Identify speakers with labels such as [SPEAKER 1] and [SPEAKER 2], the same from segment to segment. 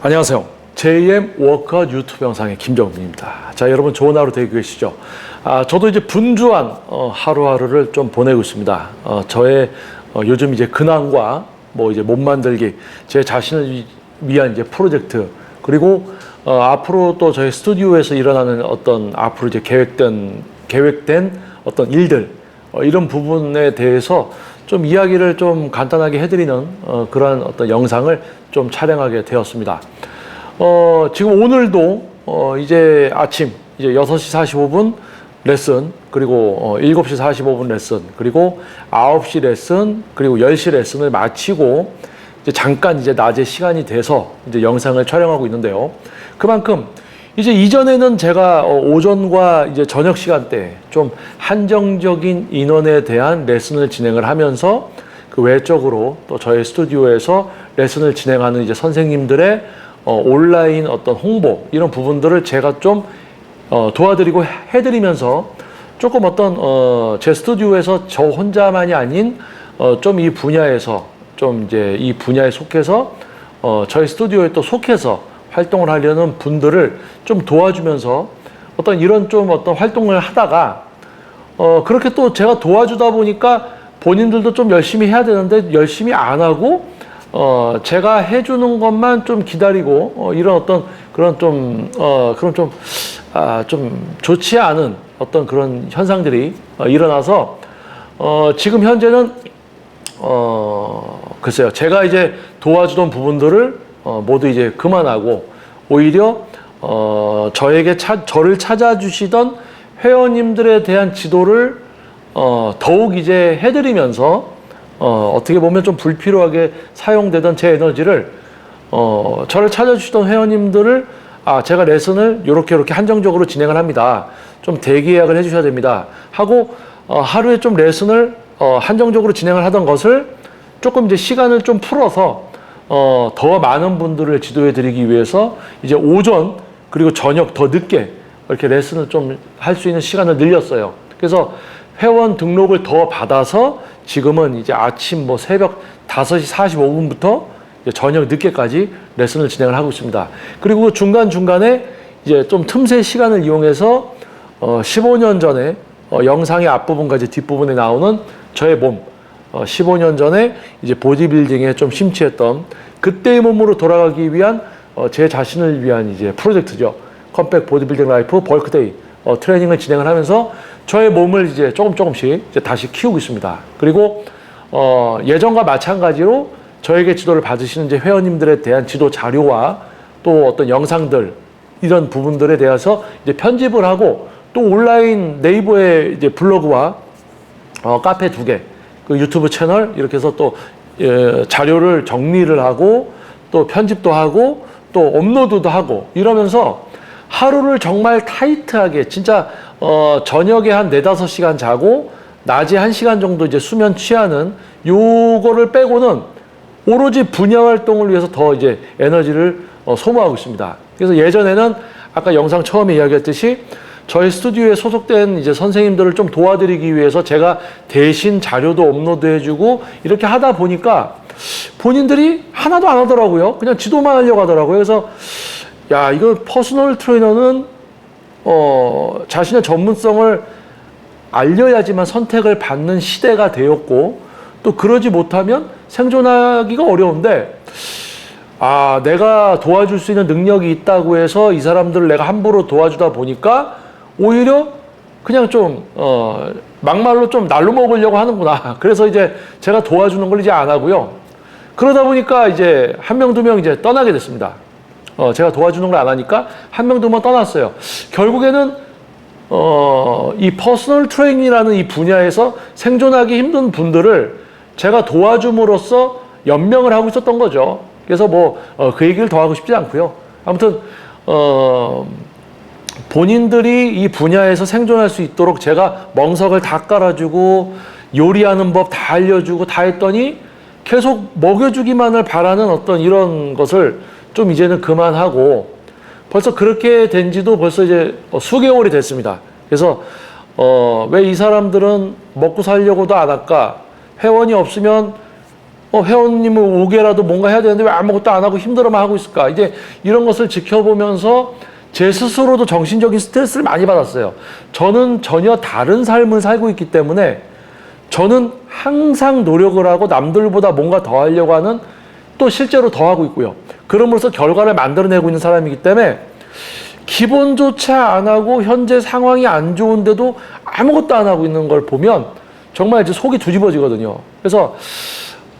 [SPEAKER 1] 안녕하세요. JM 워크아웃 유튜브 영상의 김정민입니다. 자, 여러분 좋은 하루 되고 계시죠? 저도 이제 분주한 하루하루를 좀 보내고 있습니다. 저의 요즘 이제 근황과 뭐 이제 몸 만들기, 제 자신을 위한 이제 프로젝트, 그리고 앞으로 또 저희 스튜디오에서 일어나는 어떤 앞으로 이제 계획된 어떤 일들, 이런 부분에 대해서 좀 이야기를 좀 간단하게 해드리는 그러한 어떤 영상을 좀 촬영하게 되었습니다. 지금 오늘도 이제 아침 이제 6시 45분 레슨, 그리고 7시 45분 레슨, 그리고 9시 레슨, 그리고 10시 레슨을 마치고 이제 잠깐 이제 낮에 시간이 돼서 이제 영상을 촬영하고 있는데요. 그만큼 이제 이전에는 제가 오전과 이제 저녁 시간대 좀 한정적인 인원에 대한 레슨을 진행을 하면서 그 외적으로 또 저희 스튜디오에서 레슨을 진행하는 이제 선생님들의 온라인 어떤 홍보, 이런 부분들을 제가 좀 도와드리고 해드리면서 조금 어떤 제 스튜디오에서 저 혼자만이 아닌 좀 이 분야에서 좀 이제 이 분야에 속해서 저희 스튜디오에 또 속해서 활동을 하려는 분들을 좀 도와주면서 어떤 이런 좀 어떤 활동을 하다가 그렇게 또 제가 도와주다 보니까 본인들도 좀 열심히 해야 되는데 열심히 안 하고 제가 해주는 것만 좀 기다리고 이런 어떤 그런 좀 좀 좋지 않은 어떤 그런 현상들이 일어나서 지금 현재는 글쎄요, 제가 이제 도와주던 부분들을 모두 이제 그만하고 오히려 저를 찾아주시던 회원님들에 대한 지도를 더욱 이제 해드리면서 어떻게 보면 좀 불필요하게 사용되던 제 에너지를 저를 찾아주시던 회원님들을 제가 레슨을 이렇게 한정적으로 진행을 합니다. 좀 대기 예약을 해주셔야 됩니다. 하고 하루에 좀 레슨을 한정적으로 진행을 하던 것을 조금 이제 시간을 좀 풀어서 더 많은 분들을 지도해 드리기 위해서 이제 오전 그리고 저녁 더 늦게 이렇게 레슨을 좀 할 수 있는 시간을 늘렸어요. 그래서 회원 등록을 더 받아서 지금은 이제 아침 뭐 새벽 5시 45분부터 저녁 늦게까지 레슨을 진행을 하고 있습니다. 그리고 중간중간에 이제 좀 틈새 시간을 이용해서 15년 전에 영상의 앞부분과 이제 뒷부분에 나오는 저의 몸, 15년 전에 이제 보디빌딩에 좀 심취했던 그때의 몸으로 돌아가기 위한 제 자신을 위한 이제 프로젝트죠. 컴백 보디빌딩 라이프 벌크데이 트레이닝을 진행을 하면서 저의 몸을 이제 조금씩 이제 다시 키우고 있습니다. 그리고 예전과 마찬가지로 저에게 지도를 받으시는 이제 회원님들에 대한 지도 자료와 또 어떤 영상들, 이런 부분들에 대해서 이제 편집을 하고 또 온라인 네이버의 이제 블로그와 카페 2개, 그 유튜브 채널 이렇게 해서 또 자료를 정리를 하고 또 편집도 하고 또 업로드도 하고 이러면서 하루를 정말 타이트하게 진짜 저녁에 한 4-5시간 자고 낮에 1시간 정도 이제 수면 취하는 요거를 빼고는 오로지 분야 활동을 위해서 더 이제 에너지를 소모하고 있습니다. 그래서 예전에는 아까 영상 처음에 이야기했듯이 저희 스튜디오에 소속된 이제 선생님들을 좀 도와드리기 위해서 제가 대신 자료도 업로드해주고 이렇게 하다 보니까 본인들이 하나도 안 하더라고요. 그냥 지도만 하려고 하더라고요. 그래서 야, 이거 퍼스널 트레이너는 자신의 전문성을 알려야지만 선택을 받는 시대가 되었고 또 그러지 못하면 생존하기가 어려운데 내가 도와줄 수 있는 능력이 있다고 해서 이 사람들을 내가 함부로 도와주다 보니까 오히려 그냥 좀 막말로 좀 날로 먹으려고 하는구나. 그래서 이제 제가 도와주는 걸 이제 안 하고요. 그러다 보니까 이제 1명, 2명 이제 떠나게 됐습니다. 제가 도와주는 걸 안 하니까 1명, 2명 떠났어요. 결국에는 이 퍼스널 트레이닝이라는 이 분야에서 생존하기 힘든 분들을 제가 도와줌으로써 연명을 하고 있었던 거죠. 그래서 뭐 그 얘기를 더 하고 싶지 않고요. 아무튼 본인들이 이 분야에서 생존할 수 있도록 제가 멍석을 다 깔아주고 요리하는 법 다 알려주고 다 했더니 계속 먹여주기만을 바라는 어떤 이런 것을 좀 이제는 그만하고 벌써 그렇게 된 지도 벌써 이제 수개월이 됐습니다. 그래서 왜 이 사람들은 먹고 살려고도 안 할까? 회원이 없으면 회원님을 5개라도 뭔가 해야 되는데 왜 아무것도 안 하고 힘들어만 하고 있을까? 이제 이런 것을 지켜보면서 제 스스로도 정신적인 스트레스를 많이 받았어요. 저는 전혀 다른 삶을 살고 있기 때문에 저는 항상 노력을 하고 남들보다 뭔가 더 하려고 하는, 또 실제로 더 하고 있고요. 그럼으로써 결과를 만들어내고 있는 사람이기 때문에 기본조차 안 하고 현재 상황이 안 좋은데도 아무것도 안 하고 있는 걸 보면 정말 이제 속이 뒤집어지거든요. 그래서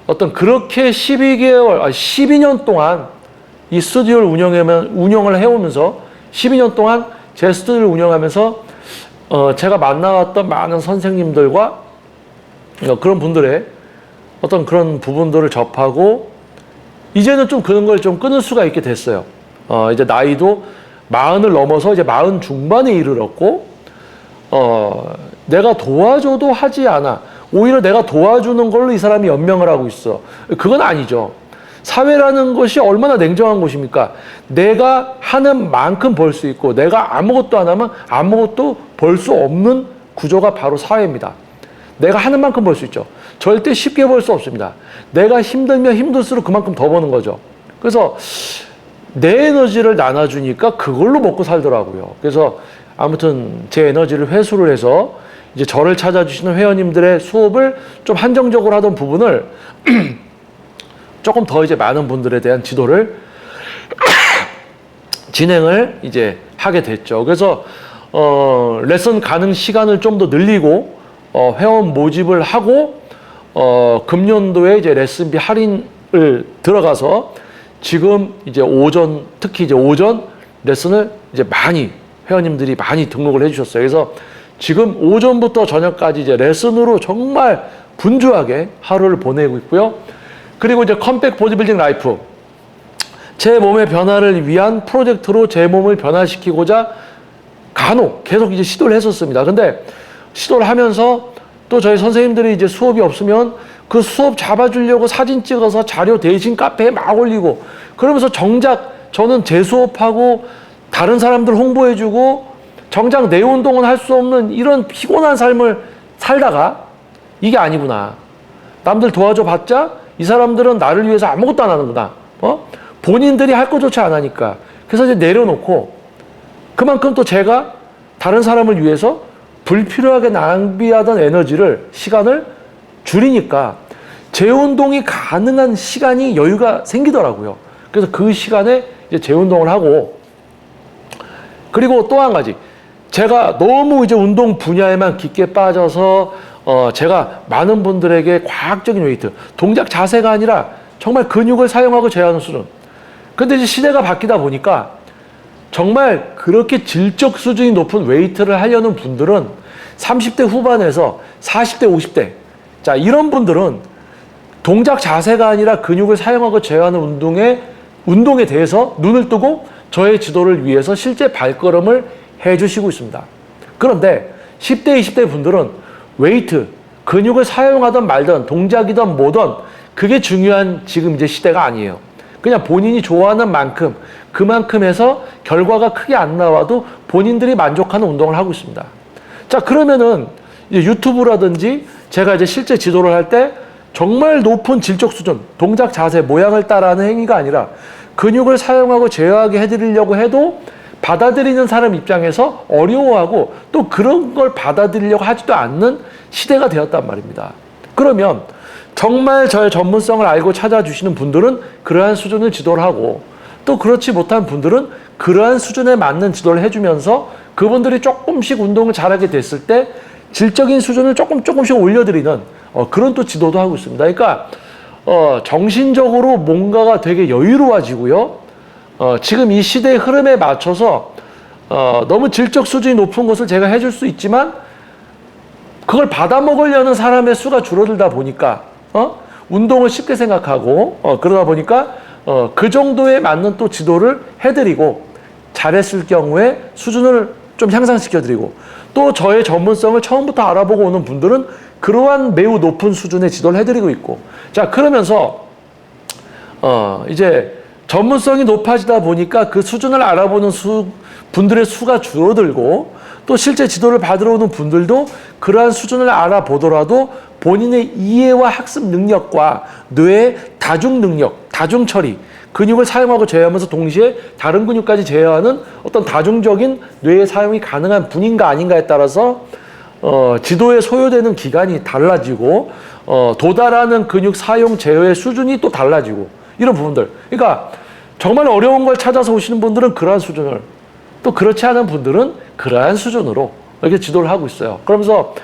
[SPEAKER 1] 어떤 그렇게 12년 동안 이 스튜디오를 운영을 해오면서 12년 동안 제 스튜디오를 운영하면서 제가 만나왔던 많은 선생님들과 그런 분들의 어떤 그런 부분들을 접하고 이제는 좀 그런 걸 좀 끊을 수가 있게 됐어요. 이제 나이도 40을 넘어서 이제 40 중반에 이르렀고 내가 도와줘도 하지 않아. 오히려 내가 도와주는 걸로 이 사람이 연명을 하고 있어. 그건 아니죠. 사회라는 것이 얼마나 냉정한 곳입니까? 내가 하는 만큼 벌 수 있고 내가 아무것도 안 하면 아무것도 벌 수 없는 구조가 바로 사회입니다. 내가 하는 만큼 벌 수 있죠. 절대 쉽게 벌 수 없습니다. 내가 힘들면 힘들수록 그만큼 더 버는 거죠. 그래서 내 에너지를 나눠주니까 그걸로 먹고 살더라고요. 그래서 아무튼 제 에너지를 회수를 해서 이제 저를 찾아주시는 회원님들의 수업을 좀 한정적으로 하던 부분을 조금 더 이제 많은 분들에 대한 지도를 진행을 이제 하게 됐죠. 그래서 레슨 가능 시간을 좀 더 늘리고 회원 모집을 하고 금년도에 이제 레슨비 할인을 들어가서 지금 이제 오전, 특히 이제 오전 레슨을 이제 많이 회원님들이 많이 등록을 해주셨어요. 그래서 지금 오전부터 저녁까지 이제 레슨으로 정말 분주하게 하루를 보내고 있고요. 그리고 이제 컴백 보디빌딩 라이프, 제 몸의 변화를 위한 프로젝트로 제 몸을 변화시키고자 간혹 계속 이제 시도를 했었습니다. 근데 시도를 하면서 또 저희 선생님들이 이제 수업이 없으면 그 수업 잡아주려고 사진 찍어서 자료 대신 카페에 막 올리고, 그러면서 정작 저는 제 수업하고 다른 사람들 홍보해주고 정작 내 운동은 할 수 없는 이런 피곤한 삶을 살다가 이게 아니구나. 남들 도와줘 봤자 이 사람들은 나를 위해서 아무것도 안 하는구나. 본인들이 할 것조차 안 하니까. 그래서 이제 내려놓고 그만큼 또 제가 다른 사람을 위해서 불필요하게 낭비하던 에너지를, 시간을 줄이니까 재운동이 가능한 시간이 여유가 생기더라고요. 그래서 그 시간에 이제 재운동을 하고, 그리고 또 한 가지, 제가 너무 이제 운동 분야에만 깊게 빠져서 제가 많은 분들에게 과학적인 웨이트, 동작 자세가 아니라 정말 근육을 사용하고 제어하는 수준. 근데 이제 시대가 바뀌다 보니까 정말 그렇게 질적 수준이 높은 웨이트를 하려는 분들은 30대 후반에서 40대, 50대. 자, 이런 분들은 동작 자세가 아니라 근육을 사용하고 제어하는 운동에 대해서 눈을 뜨고 저의 지도를 위해서 실제 발걸음을 해주시고 있습니다. 그런데 10대, 20대 분들은 웨이트, 근육을 사용하든 말든 동작이든 뭐든 그게 중요한 지금 이제 시대가 아니에요. 그냥 본인이 좋아하는 만큼 그만큼 해서 결과가 크게 안 나와도 본인들이 만족하는 운동을 하고 있습니다. 자, 그러면은 이제 유튜브라든지 제가 이제 실제 지도를 할 때 정말 높은 질적 수준, 동작 자세, 모양을 따라하는 행위가 아니라 근육을 사용하고 제어하게 해드리려고 해도 받아들이는 사람 입장에서 어려워하고 또 그런 걸 받아들이려고 하지도 않는 시대가 되었단 말입니다. 그러면 정말 저의 전문성을 알고 찾아주시는 분들은 그러한 수준을 지도를 하고, 또 그렇지 못한 분들은 그러한 수준에 맞는 지도를 해주면서 그분들이 조금씩 운동을 잘하게 됐을 때 질적인 수준을 조금씩 올려드리는 그런 또 지도도 하고 있습니다. 그러니까 정신적으로 뭔가가 되게 여유로워지고요. 지금 이 시대의 흐름에 맞춰서 너무 질적 수준이 높은 것을 제가 해줄 수 있지만 그걸 받아먹으려는 사람의 수가 줄어들다 보니까 운동을 쉽게 생각하고 그러다 보니까 그 정도에 맞는 또 지도를 해드리고, 잘했을 경우에 수준을 좀 향상시켜드리고, 또 저의 전문성을 처음부터 알아보고 오는 분들은 그러한 매우 높은 수준의 지도를 해드리고 있고, 자, 그러면서 이제 전문성이 높아지다 보니까 그 수준을 알아보는 분들의 수가 줄어들고, 또 실제 지도를 받으러 오는 분들도 그러한 수준을 알아보더라도 본인의 이해와 학습 능력과 뇌의 다중 능력, 다중 처리, 근육을 사용하고 제어하면서 동시에 다른 근육까지 제어하는 어떤 다중적인 뇌의 사용이 가능한 분인가 아닌가에 따라서 지도에 소요되는 기간이 달라지고 도달하는 근육 사용 제어의 수준이 또 달라지고 이런 부분들. 그러니까 정말 어려운 걸 찾아서 오시는 분들은 그러한 수준을, 또 그렇지 않은 분들은 그러한 수준으로 이렇게 지도를 하고 있어요. 그러면서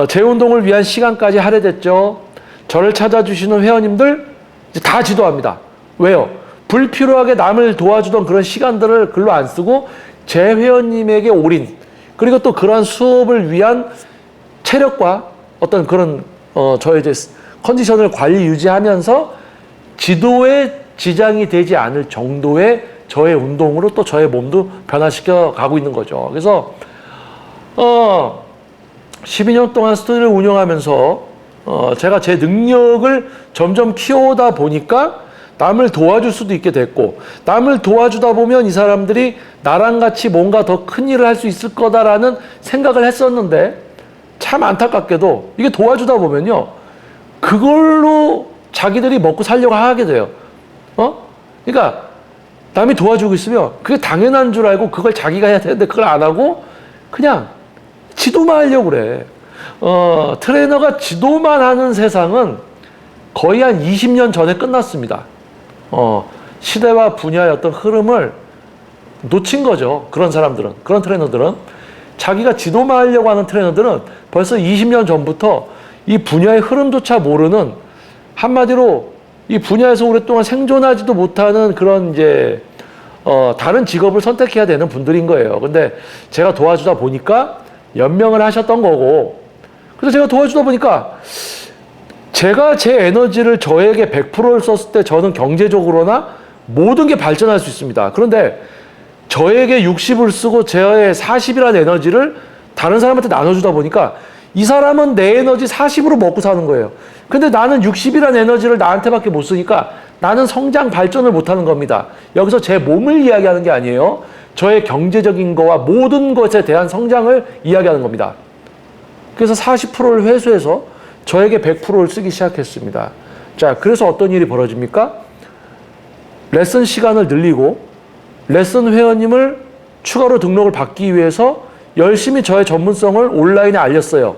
[SPEAKER 1] 재운동을 위한 시간까지 할애됐죠. 저를 찾아주시는 회원님들 이제 다 지도합니다. 왜요? 불필요하게 남을 도와주던 그런 시간들을 글로 안 쓰고 제 회원님에게 올인, 그리고 또 그러한 수업을 위한 체력과 어떤 그런 저의 이제 컨디션을 관리 유지하면서 지도에 지장이 되지 않을 정도의 저의 운동으로 또 저의 몸도 변화시켜 가고 있는 거죠. 그래서 12년 동안 스튜디오를 운영하면서 제가 제 능력을 점점 키워오다 보니까 남을 도와줄 수도 있게 됐고, 남을 도와주다 보면 이 사람들이 나랑 같이 뭔가 더 큰 일을 할 수 있을 거다라는 생각을 했었는데, 참 안타깝게도 이게 도와주다 보면요, 그걸로 자기들이 먹고 살려고 하게 돼요. 그러니까 남이 도와주고 있으면 그게 당연한 줄 알고 그걸 자기가 해야 되는데 그걸 안 하고 그냥 지도만 하려고 그래. 트레이너가 지도만 하는 세상은 거의 한 20년 전에 끝났습니다. 시대와 분야의 어떤 흐름을 놓친 거죠. 그런 사람들은, 그런 트레이너들은. 자기가 지도만 하려고 하는 트레이너들은 벌써 20년 전부터 이 분야의 흐름조차 모르는, 한마디로 이 분야에서 오랫동안 생존하지도 못하는 그런 이제 다른 직업을 선택해야 되는 분들인 거예요. 근데 제가 도와주다 보니까 연명을 하셨던 거고, 그래서 제가 도와주다 보니까 제가 제 에너지를 저에게 100%를 썼을 때 저는 경제적으로나 모든 게 발전할 수 있습니다. 그런데 저에게 60을 쓰고 저의 40이라는 에너지를 다른 사람한테 나눠주다 보니까 이 사람은 내 에너지 40으로 먹고 사는 거예요. 근데 나는 60이라는 에너지를 나한테밖에 못 쓰니까 나는 성장, 발전을 못 하는 겁니다. 여기서 제 몸을 이야기하는 게 아니에요. 저의 경제적인 거와 모든 것에 대한 성장을 이야기하는 겁니다. 그래서 40%를 회수해서 저에게 100%를 쓰기 시작했습니다. 자, 그래서 어떤 일이 벌어집니까? 레슨 시간을 늘리고 레슨 회원님을 추가로 등록을 받기 위해서 열심히 저의 전문성을 온라인에 알렸어요.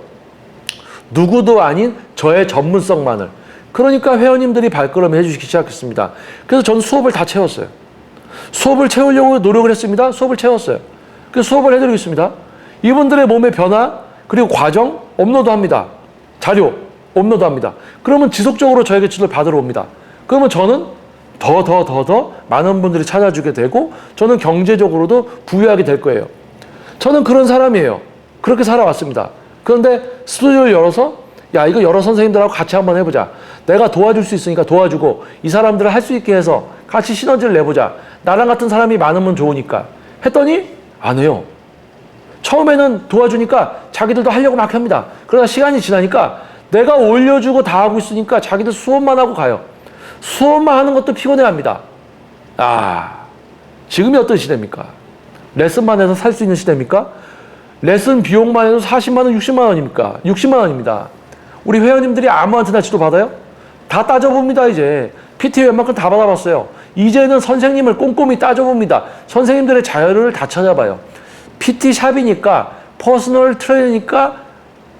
[SPEAKER 1] 누구도 아닌 저의 전문성만을. 그러니까 회원님들이 발걸음을 해주시기 시작했습니다. 그래서 저는 수업을 다 채웠어요. 수업을 채우려고 노력을 했습니다. 수업을 채웠어요. 그래서 수업을 해드리고 있습니다. 이분들의 몸의 변화, 그리고 과정 업로드합니다. 자료 업로드합니다. 그러면 지속적으로 저에게 지도를 받으러 옵니다. 그러면 저는 더 많은 분들이 찾아주게 되고 저는 경제적으로도 부유하게 될 거예요. 저는 그런 사람이에요. 그렇게 살아왔습니다. 그런데 스튜디오를 열어서 야, 이거 여러 선생님들하고 같이 한번 해보자. 내가 도와줄 수 있으니까 도와주고 이 사람들을 할 수 있게 해서 같이 시너지를 내보자. 나랑 같은 사람이 많으면 좋으니까. 했더니 안 해요. 처음에는 도와주니까 자기들도 하려고 막 합니다. 그러다 시간이 지나니까 내가 올려주고 다 하고 있으니까 자기들 수업만 하고 가요. 수업만 하는 것도 피곤해합니다. 지금이 어떤 시대입니까? 레슨만 해서 살 수 있는 시대입니까? 레슨 비용만 해도 40만 원, 60만 원입니까? 60만 원입니다. 우리 회원님들이 아무한테나 지도 받아요? 다 따져봅니다, 이제. PT 웬만큼 다 받아봤어요. 이제는 선생님을 꼼꼼히 따져봅니다. 선생님들의 자료를 다 찾아봐요. PT 샵이니까, 퍼스널 트레이너니까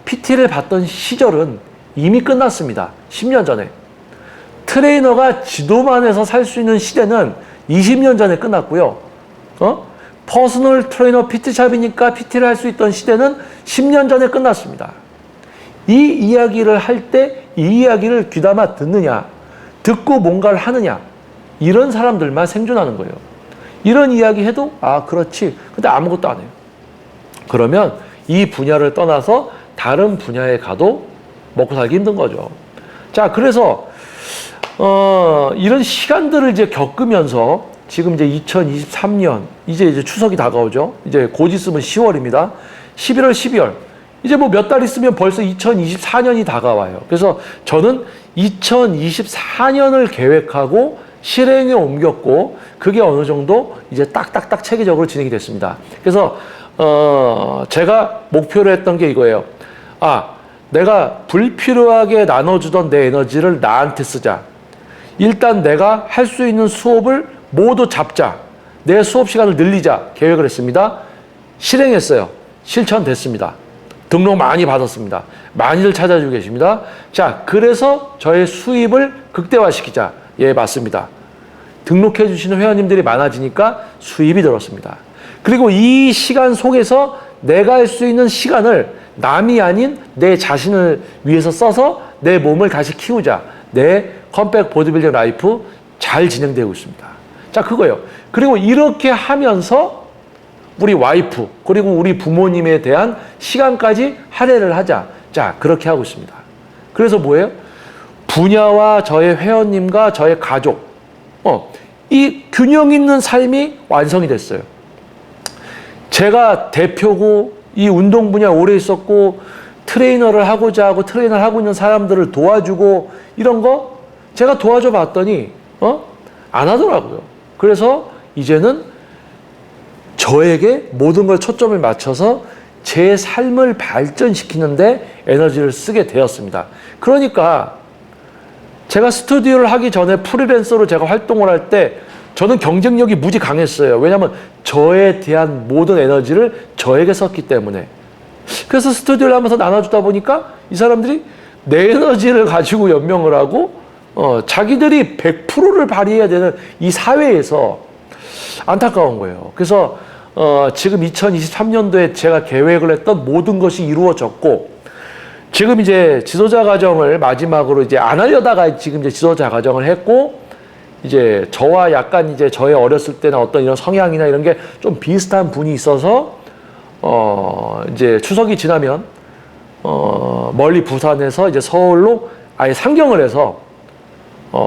[SPEAKER 1] PT를 받던 시절은 이미 끝났습니다. 10년 전에. 트레이너가 지도만 해서 살 수 있는 시대는 20년 전에 끝났고요. 퍼스널 트레이너 PT샵이니까 PT를 할 수 있던 시대는 10년 전에 끝났습니다. 이 이야기를 할 때 이 이야기를 귀담아 듣느냐, 듣고 뭔가를 하느냐, 이런 사람들만 생존하는 거예요. 이런 이야기 해도 그렇지. 근데 아무것도 안 해요. 그러면 이 분야를 떠나서 다른 분야에 가도 먹고 살기 힘든 거죠. 자, 그래서 이런 시간들을 이제 겪으면서 지금 이제 2023년 이제 추석이 다가오죠. 이제 곧 있으면 10월입니다. 11월, 12월. 이제 뭐 몇 달 있으면 벌써 2024년이 다가와요. 그래서 저는 2024년을 계획하고 실행에 옮겼고 그게 어느 정도 이제 딱딱딱 체계적으로 진행이 됐습니다. 그래서 제가 목표로 했던 게 이거예요. 내가 불필요하게 나눠주던 내 에너지를 나한테 쓰자. 일단 내가 할 수 있는 수업을 모두 잡자. 내 수업 시간을 늘리자 계획을 했습니다. 실행했어요. 실천됐습니다. 등록 많이 받았습니다. 많이들 찾아주고 계십니다. 자, 그래서 저의 수입을 극대화시키자. 예, 맞습니다. 등록해 주시는 회원님들이 많아지니까 수입이 늘었습니다. 그리고 이 시간 속에서 내가 할 수 있는 시간을 남이 아닌 내 자신을 위해서 써서 내 몸을 다시 키우자. 내 컴백 보디빌딩 라이프 잘 진행되고 있습니다. 자, 그거예요. 그리고 이렇게 하면서 우리 와이프 그리고 우리 부모님에 대한 시간까지 할애를 하자. 자, 그렇게 하고 있습니다. 그래서 뭐예요? 분야와 저의 회원님과 저의 가족 이 균형 있는 삶이 완성이 됐어요. 제가 대표고 이 운동 분야 오래 있었고 트레이너를 하고자 하고 트레이너를 하고 있는 사람들을 도와주고 이런 거 제가 도와줘 봤더니 안 하더라고요. 그래서 이제는 저에게 모든 걸 초점을 맞춰서 제 삶을 발전시키는데 에너지를 쓰게 되었습니다. 그러니까 제가 스튜디오를 하기 전에 프리랜서로 제가 활동을 할 때 저는 경쟁력이 무지 강했어요. 왜냐하면 저에 대한 모든 에너지를 저에게 썼기 때문에. 그래서 스튜디오를 하면서 나눠주다 보니까 이 사람들이 내 에너지를 가지고 연명을 하고 자기들이 100%를 발휘해야 되는 이 사회에서 안타까운 거예요. 그래서 지금 2023년도에 제가 계획을 했던 모든 것이 이루어졌고 지금 이제 지도자 과정을 마지막으로 이제 안 하려다가 지금 이제 지도자 과정을 했고 이제 저와 약간 이제 저의 어렸을 때나 어떤 이런 성향이나 이런 게 좀 비슷한 분이 있어서 이제 추석이 지나면 멀리 부산에서 이제 서울로 아예 상경을 해서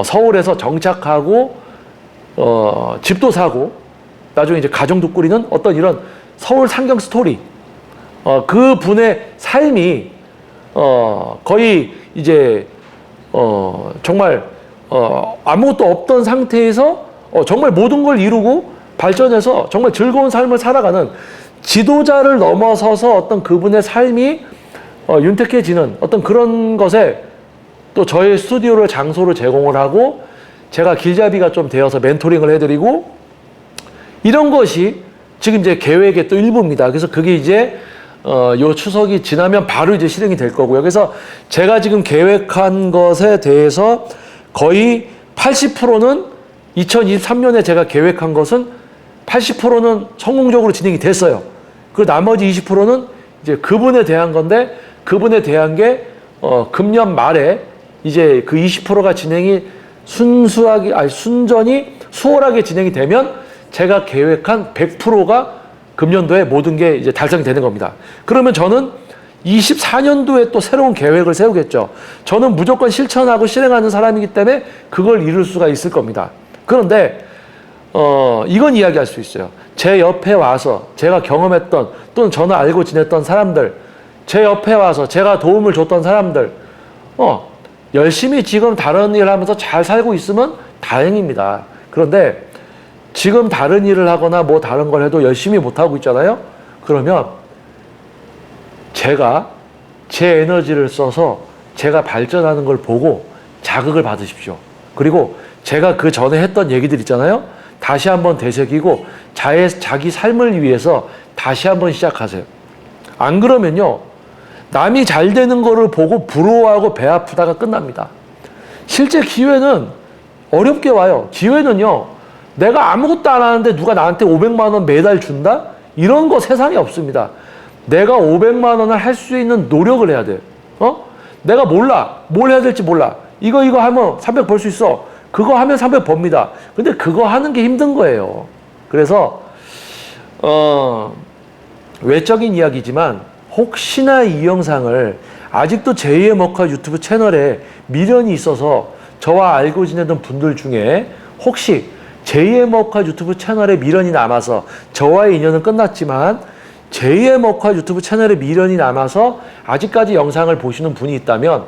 [SPEAKER 1] 서울에서 정착하고 집도 사고 나중에 이제 가정도 꾸리는 어떤 이런 서울 상경 스토리 그 분의 삶이 거의 이제 정말 아무것도 없던 상태에서 정말 모든 걸 이루고 발전해서 정말 즐거운 삶을 살아가는 지도자를 넘어서서 어떤 그분의 삶이 윤택해지는 어떤 그런 것에 또 저의 스튜디오를 장소를 제공을 하고 제가 길잡이가 좀 되어서 멘토링을 해드리고 이런 것이 지금 이제 계획의 또 일부입니다. 그래서 그게 이제 요 추석이 지나면 바로 이제 실행이 될 거고요. 그래서 제가 지금 계획한 것에 대해서 거의 80%는 2023년에 제가 계획한 것은 80%는 성공적으로 진행이 됐어요. 그리고 나머지 20%는 이제 그분에 대한 건데 그분에 대한 게 금년 말에 이제 그 20%가 진행이 순전히 수월하게 진행이 되면 제가 계획한 100%가 금년도에 모든 게 이제 달성이 되는 겁니다. 그러면 저는 24년도에 또 새로운 계획을 세우겠죠. 저는 무조건 실천하고 실행하는 사람이기 때문에 그걸 이룰 수가 있을 겁니다. 그런데 이건 이야기할 수 있어요. 제 옆에 와서 제가 경험했던 또는 저는 알고 지냈던 사람들, 제 옆에 와서 제가 도움을 줬던 사람들, 열심히 지금 다른 일을 하면서 잘 살고 있으면 다행입니다. 그런데 지금 다른 일을 하거나 뭐 다른 걸 해도 열심히 못하고 있잖아요. 그러면 제가 제 에너지를 써서 제가 발전하는 걸 보고 자극을 받으십시오. 그리고 제가 그 전에 했던 얘기들 있잖아요. 다시 한번 되새기고 자기 삶을 위해서 다시 한번 시작하세요. 안 그러면요. 남이 잘 되는 거를 보고 부러워하고 배 아프다가 끝납니다. 실제 기회는 어렵게 와요. 기회는요. 내가 아무것도 안 하는데 누가 나한테 500만 원 매달 준다? 이런 거 세상에 없습니다. 내가 500만 원을 할 수 있는 노력을 해야 돼. 내가 몰라. 뭘 해야 될지 몰라. 이거 하면 300 벌 수 있어. 그거 하면 300 법니다. 근데 그거 하는 게 힘든 거예요. 그래서 외적인 이야기지만 혹시나 이 영상을 아직도 제2의 먹화 유튜브 채널에 미련이 있어서 저와 알고 지내던 분들 중에 혹시 제2의 먹화 유튜브 채널에 미련이 남아서 저와의 인연은 끝났지만 제2의 먹화 유튜브 채널에 미련이 남아서 아직까지 영상을 보시는 분이 있다면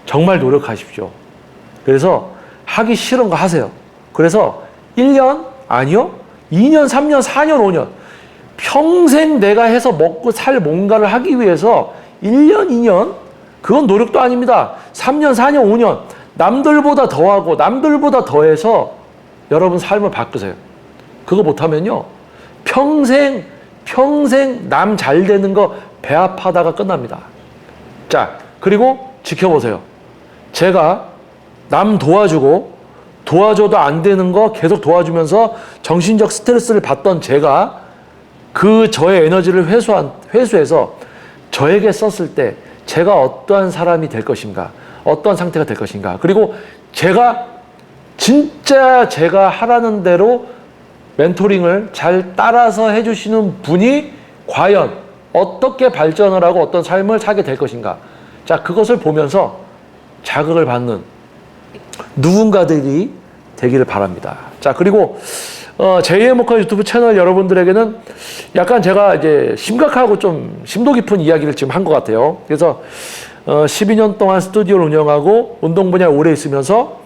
[SPEAKER 1] 정말 노력하십시오. 그래서 하기 싫은 거 하세요. 그래서 1년? 아니요. 2년, 3년, 4년, 5년. 평생 내가 해서 먹고 살 뭔가를 하기 위해서 1년, 2년 그건 노력도 아닙니다. 3년, 4년, 5년 남들보다 더하고 남들보다 더해서 여러분 삶을 바꾸세요. 그거 못하면요. 평생 남 잘 되는 거 배합하다가 끝납니다. 자, 그리고 지켜보세요. 제가 남 도와줘도 안 되는 거 계속 도와주면서 정신적 스트레스를 받던 제가 그 저의 에너지를 회수해서 저에게 썼을 때 제가 어떠한 사람이 될 것인가, 어떠한 상태가 될 것인가, 그리고 진짜 제가 하라는 대로 멘토링을 잘 따라서 해주시는 분이 과연 어떻게 발전을 하고 어떤 삶을 살게 될 것인가. 자, 그것을 보면서 자극을 받는 누군가들이 되기를 바랍니다. 자, 그리고 제2의 목화 유튜브 채널 여러분들에게는 약간 제가 이제 심각하고 좀 심도 깊은 이야기를 지금 한 것 같아요. 그래서 12년 동안 스튜디오를 운영하고 운동 분야에 오래 있으면서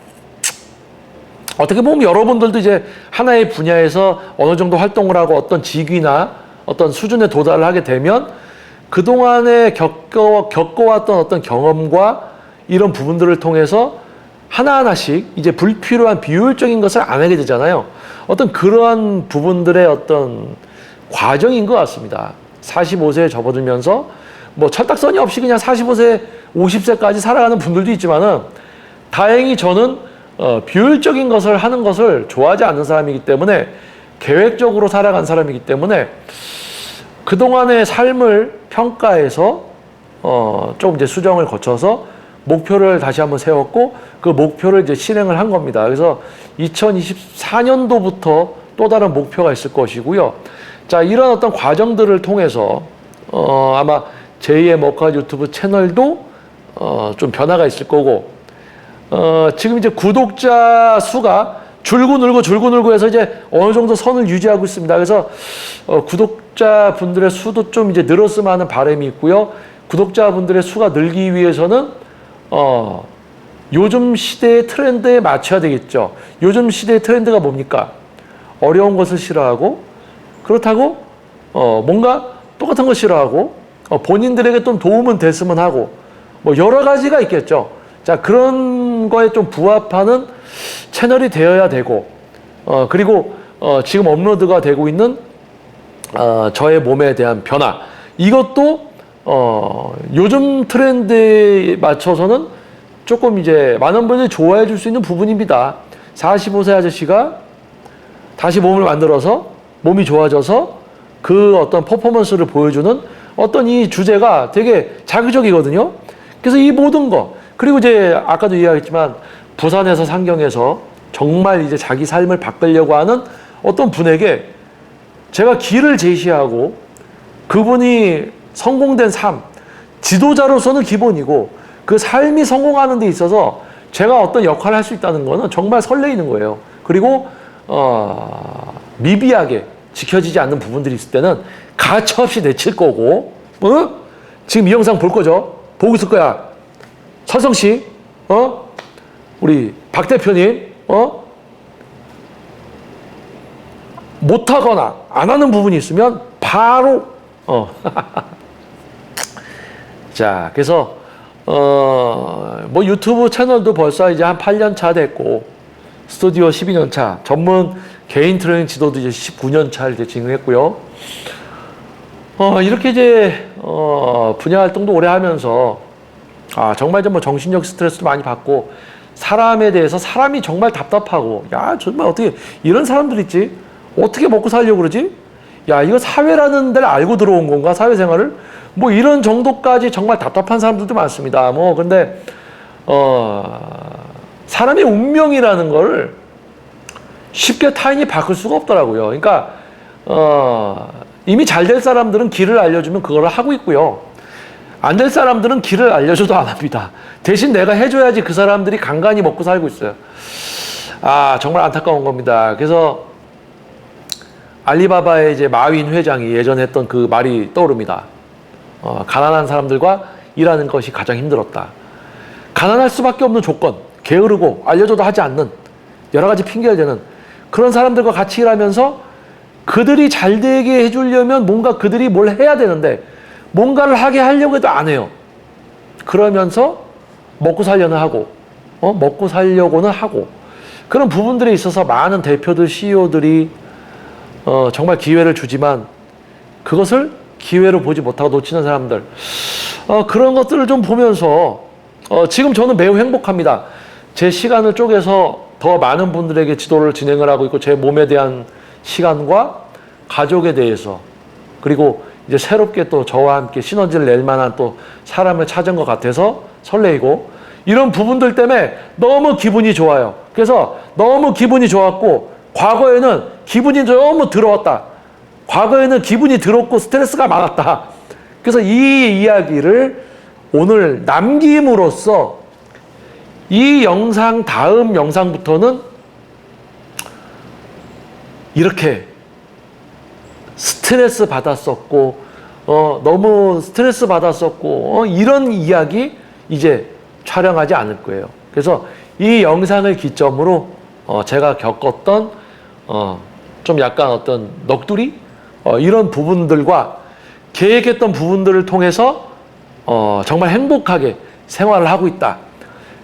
[SPEAKER 1] 어떻게 보면 여러분들도 이제 하나의 분야에서 어느 정도 활동을 하고 어떤 직위나 어떤 수준에 도달을 하게 되면 그동안에 겪어왔던 어떤 경험과 이런 부분들을 통해서 하나하나씩 이제 불필요한 비효율적인 것을 안 하게 되잖아요. 어떤 그러한 부분들의 어떤 과정인 것 같습니다. 45세에 접어들면서 뭐 철딱서니 없이 그냥 45세, 50세까지 살아가는 분들도 있지만은 다행히 저는 비효율적인 것을 하는 것을 좋아하지 않는 사람이기 때문에 계획적으로 살아간 사람이기 때문에 그동안의 삶을 평가해서 좀 이제 수정을 거쳐서 목표를 다시 한번 세웠고 그 목표를 이제 실행을 한 겁니다. 그래서 2024년도부터 또 다른 목표가 있을 것이고요. 자, 이런 어떤 과정들을 통해서 아마 제2의 먹화 유튜브 채널도 좀 변화가 있을 거고 지금 이제 구독자 수가 줄고 늘고 해서 이제 어느 정도 선을 유지하고 있습니다. 그래서 구독자분들의 수도 좀 이제 늘었으면 하는 바람이 있고요. 구독자분들의 수가 늘기 위해서는 요즘 시대의 트렌드에 맞춰야 되겠죠. 요즘 시대의 트렌드가 뭡니까? 어려운 것을 싫어하고 그렇다고 뭔가 똑같은 거 싫어하고 본인들에게 좀 도움은 됐으면 하고 뭐 여러 가지가 있겠죠. 자, 그런 거에 좀 부합하는 채널이 되어야 되고 그리고 지금 업로드가 되고 있는 저의 몸에 대한 변화 이것도 요즘 트렌드에 맞춰서는 조금 이제 많은 분들이 좋아해 줄 수 있는 부분입니다. 45세 아저씨가 다시 몸을 만들어서 몸이 좋아져서 그 어떤 퍼포먼스를 보여주는 어떤 이 주제가 되게 자극적이거든요. 그래서 이 모든 거 그리고 이제 아까도 이야기했지만 부산에서 상경해서 정말 이제 자기 삶을 바꾸려고 하는 어떤 분에게 제가 길을 제시하고 그분이 성공된 삶, 지도자로서는 기본이고 그 삶이 성공하는 데 있어서 제가 어떤 역할을 할 수 있다는 거는 정말 설레이는 거예요. 그리고 미비하게 지켜지지 않는 부분들이 있을 때는 가차없이 내칠 거고 지금 이 영상 볼 거죠? 보고 있을 거야. 설성 씨, 우리 박 대표님, 못하거나 안 하는 부분이 있으면 바로 자, 그래서 뭐 유튜브 채널도 벌써 이제 한 8년 차 됐고 스튜디오 12년 차, 전문 개인 트레이닝 지도도 이제 19년 차를 이제 진행했고요. 이렇게 이제 분야 활동도 오래 하면서 정말 좀 뭐 정신적 스트레스도 많이 받고 사람에 대해서 사람이 정말 답답하고 야 정말 어떻게 이런 사람들 있지? 어떻게 먹고 살려고 그러지? 야 이거 사회라는 데를 알고 들어온 건가? 사회생활을? 뭐 이런 정도까지 정말 답답한 사람들도 많습니다. 뭐 근데 사람의 운명이라는 거를 쉽게 타인이 바꿀 수가 없더라고요. 그러니까 이미 잘 될 사람들은 길을 알려주면 그걸 하고 있고요. 안 될 사람들은 길을 알려줘도 안 합니다. 대신 내가 해줘야지 그 사람들이 간간히 먹고 살고 있어요. 정말 안타까운 겁니다. 그래서 알리바바의 이제 마윈 회장이 예전에 했던 그 말이 떠오릅니다. 가난한 사람들과 일하는 것이 가장 힘들었다. 가난할 수밖에 없는 조건, 게으르고 알려줘도 하지 않는 여러 가지 핑계를 대는 그런 사람들과 같이 일하면서 그들이 잘 되게 해주려면 뭔가 그들이 뭘 해야 되는데 뭔가를 하게 하려고 해도 안 해요. 그러면서 먹고 살려는 하고, 먹고 살려고는 하고, 그런 부분들에 있어서 많은 대표들, CEO들이 정말 기회를 주지만 그것을 기회로 보지 못하고 놓치는 사람들, 그런 것들을 좀 보면서 지금 저는 매우 행복합니다. 제 시간을 쪼개서 더 많은 분들에게 지도를 진행을 하고 있고, 제 몸에 대한 시간과 가족에 대해서, 그리고 이제 새롭게 또 저와 함께 시너지를 낼 만한 또 사람을 찾은 것 같아서 설레이고, 이런 부분들 때문에 너무 기분이 좋아요. 그래서 너무 기분이 좋았고, 과거에는 기분이 너무 더러웠다. 과거에는 기분이 더럽고 스트레스가 많았다. 그래서 이 이야기를 오늘 남김으로써 이 영상 다음 영상부터는 이렇게 스트레스 받았었고, 너무 스트레스 받았었고, 이런 이야기 이제 촬영하지 않을 거예요. 그래서 이 영상을 기점으로 제가 겪었던 좀 약간 어떤 넋두리, 이런 부분들과 계획했던 부분들을 통해서 정말 행복하게 생활을 하고 있다.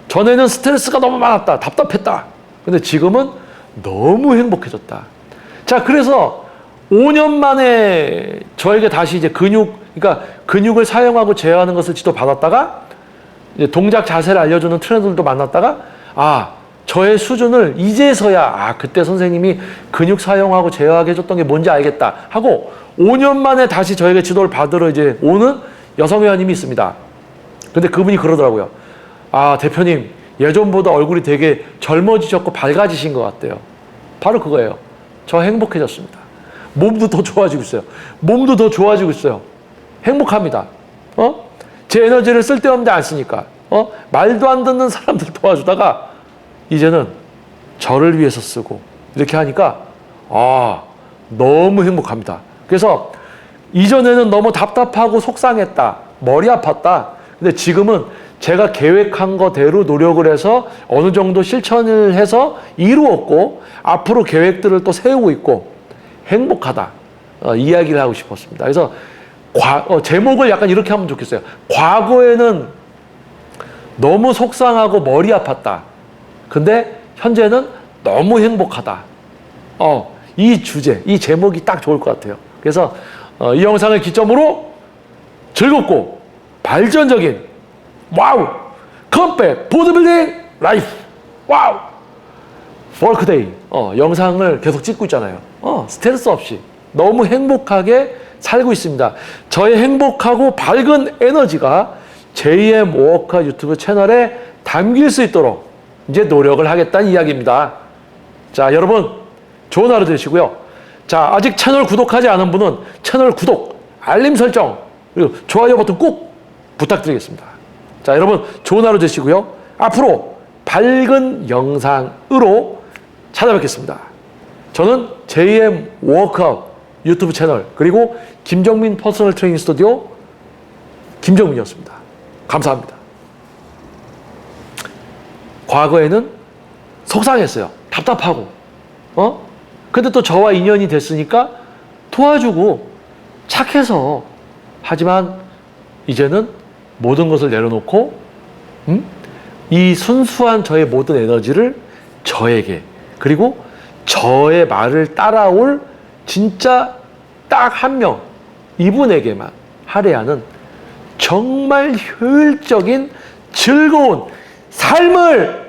[SPEAKER 1] 전에는 스트레스가 너무 많았다, 답답했다. 근데 지금은 너무 행복해졌다. 자, 그래서 5년 만에 저에게 다시 이제 그러니까 근육을 사용하고 제어하는 것을 지도받았다가, 이제 동작 자세를 알려주는 트레이너들도 만났다가, 저의 수준을 이제서야, 그때 선생님이 근육 사용하고 제어하게 해줬던 게 뭔지 알겠다 하고, 5년 만에 다시 저에게 지도를 받으러 이제 오는 여성 회원님이 있습니다. 근데 그분이 그러더라고요. 대표님, 예전보다 얼굴이 되게 젊어지셨고 밝아지신 것 같아요. 바로 그거예요. 저 행복해졌습니다. 몸도 더 좋아지고 있어요. 몸도 더 좋아지고 있어요. 행복합니다. 제 에너지를 쓸데없는데 안 쓰니까. 말도 안 듣는 사람들 도와주다가 이제는 저를 위해서 쓰고, 이렇게 하니까 너무 행복합니다. 그래서 이전에는 너무 답답하고 속상했다, 머리 아팠다. 근데 지금은 제가 계획한 거대로 노력을 해서 어느 정도 실천을 해서 이루었고, 앞으로 계획들을 또 세우고 있고 행복하다, 이야기를 하고 싶었습니다. 그래서 제목을 약간 이렇게 하면 좋겠어요. 과거에는 너무 속상하고 머리 아팠다. 근데 현재는 너무 행복하다. 이 주제, 이 제목이 딱 좋을 것 같아요. 그래서 이 영상을 기점으로 즐겁고 발전적인 컴백 보드빌딩 라이프 워크데이 영상을 계속 찍고 있잖아요. 스트레스 없이 너무 행복하게 살고 있습니다. 저의 행복하고 밝은 에너지가 JM 워크아웃 유튜브 채널에 담길 수 있도록 이제 노력을 하겠다는 이야기입니다. 자, 여러분 좋은 하루 되시고요. 자, 아직 채널 구독하지 않은 분은 채널 구독, 알림 설정, 그리고 좋아요 버튼 꼭 부탁드리겠습니다. 자, 여러분 좋은 하루 되시고요. 앞으로 밝은 영상으로 찾아뵙겠습니다. 저는 JM 워크아웃 유튜브 채널, 그리고 김정민 퍼스널 트레이닝 스튜디오 김정민이었습니다. 감사합니다. 과거에는 속상했어요. 답답하고. 근데 또 저와 인연이 됐으니까 도와주고 착해서. 하지만 이제는 모든 것을 내려놓고 이 순수한 저의 모든 에너지를 저에게, 그리고 저의 말을 따라올 진짜 딱 한 명, 이분에게만 할애하는 정말 효율적인 즐거운 삶을